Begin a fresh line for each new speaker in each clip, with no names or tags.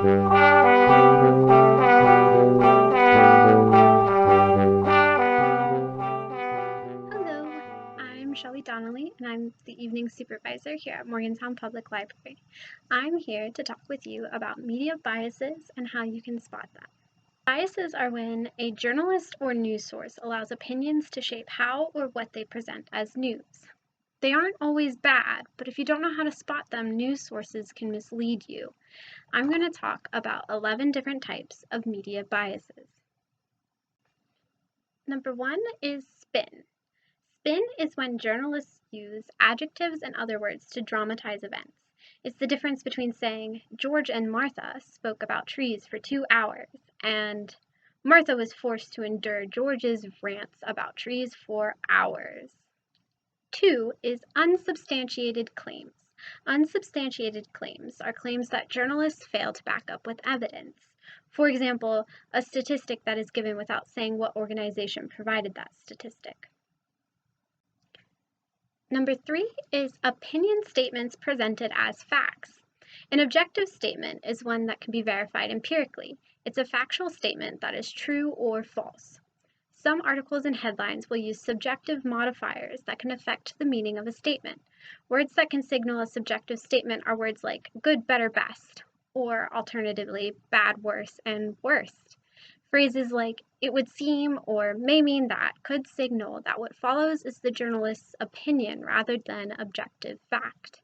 Hello, I'm Shelby Donnelly, and I'm the evening supervisor here at Morgantown Public Library. I'm here to talk with you about media biases and how you can spot them. Biases are when a journalist or news source allows opinions to shape how or what they present as news. They aren't always bad, but if you don't know how to spot them, news sources can mislead you. I'm going to talk about 11 different types of media biases. Number 1 is spin. Spin is when journalists use adjectives and other words to dramatize events. It's the difference between saying, George and Martha spoke about trees for 2 hours, and Martha was forced to endure George's rants about trees for hours. 2 is unsubstantiated claims. Unsubstantiated claims are claims that journalists fail to back up with evidence. For example, a statistic that is given without saying what organization provided that statistic. Number 3 is opinion statements presented as facts. An objective statement is one that can be verified empirically. It's a factual statement that is true or false. Some articles and headlines will use subjective modifiers that can affect the meaning of a statement. Words that can signal a subjective statement are words like good, better, best, or alternatively, bad, worse, and worst. Phrases like it would seem or may mean that could signal that what follows is the journalist's opinion rather than objective fact.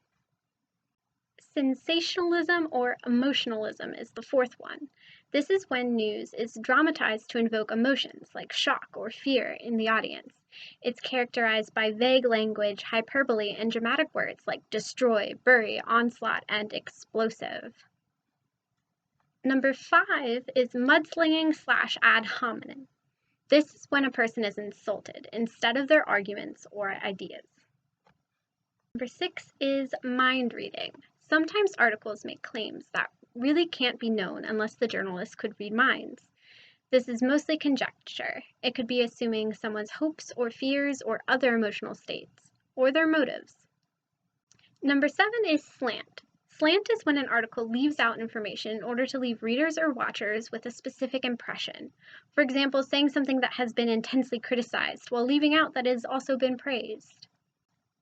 Sensationalism or emotionalism is the fourth one. This is when news is dramatized to invoke emotions like shock or fear in the audience. It's characterized by vague language, hyperbole, and dramatic words like destroy, bury, onslaught, and explosive. Number 5 is mudslinging / ad hominem. This is when a person is insulted instead of their arguments or ideas. Number 6 is mind reading. Sometimes articles make claims that really can't be known unless the journalist could read minds. This is mostly conjecture. It could be assuming someone's hopes or fears or other emotional states, or their motives. Number 7 is slant. Slant is when an article leaves out information in order to leave readers or watchers with a specific impression. For example, saying something that has been intensely criticized while leaving out that it has also been praised.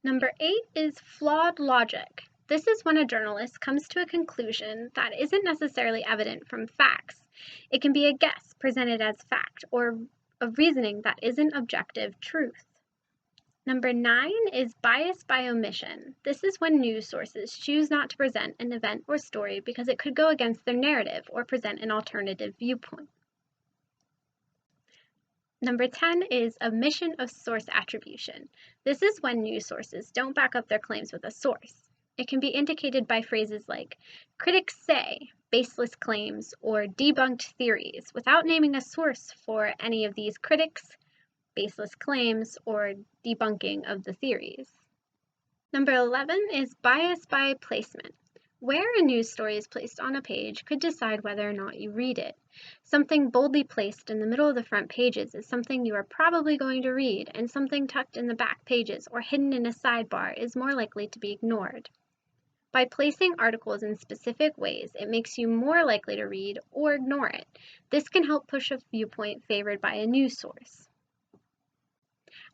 Number 8 is flawed logic. This is when a journalist comes to a conclusion that isn't necessarily evident from facts. It can be a guess presented as fact or a reasoning that isn't objective truth. Number 9 is bias by omission. This is when news sources choose not to present an event or story because it could go against their narrative or present an alternative viewpoint. Number 10 is omission of source attribution. This is when news sources don't back up their claims with a source. It can be indicated by phrases like critics say, baseless claims, or debunked theories without naming a source for any of these critics, baseless claims, or debunking of the theories. Number 11 is bias by placement. Where a news story is placed on a page could decide whether or not you read it. Something boldly placed in the middle of the front pages is something you are probably going to read, and something tucked in the back pages or hidden in a sidebar is more likely to be ignored. By placing articles in specific ways, it makes you more likely to read or ignore it. This can help push a viewpoint favored by a news source.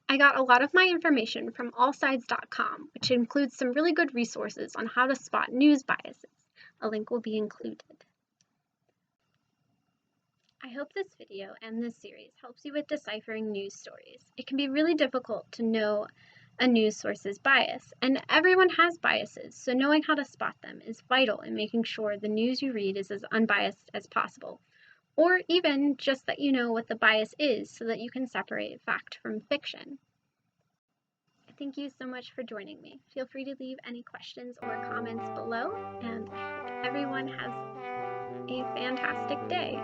I got a lot of my information from allsides.com, which includes some really good resources on how to spot news biases. A link will be included. I hope this video and this series helps you with deciphering news stories. It can be really difficult to know a news source's bias, and everyone has biases, so knowing how to spot them is vital in making sure the news you read is as unbiased as possible, or even just that you know what the bias is so that you can separate fact from fiction. Thank you so much for joining me. Feel free to leave any questions or comments below, and I hope everyone has a fantastic day.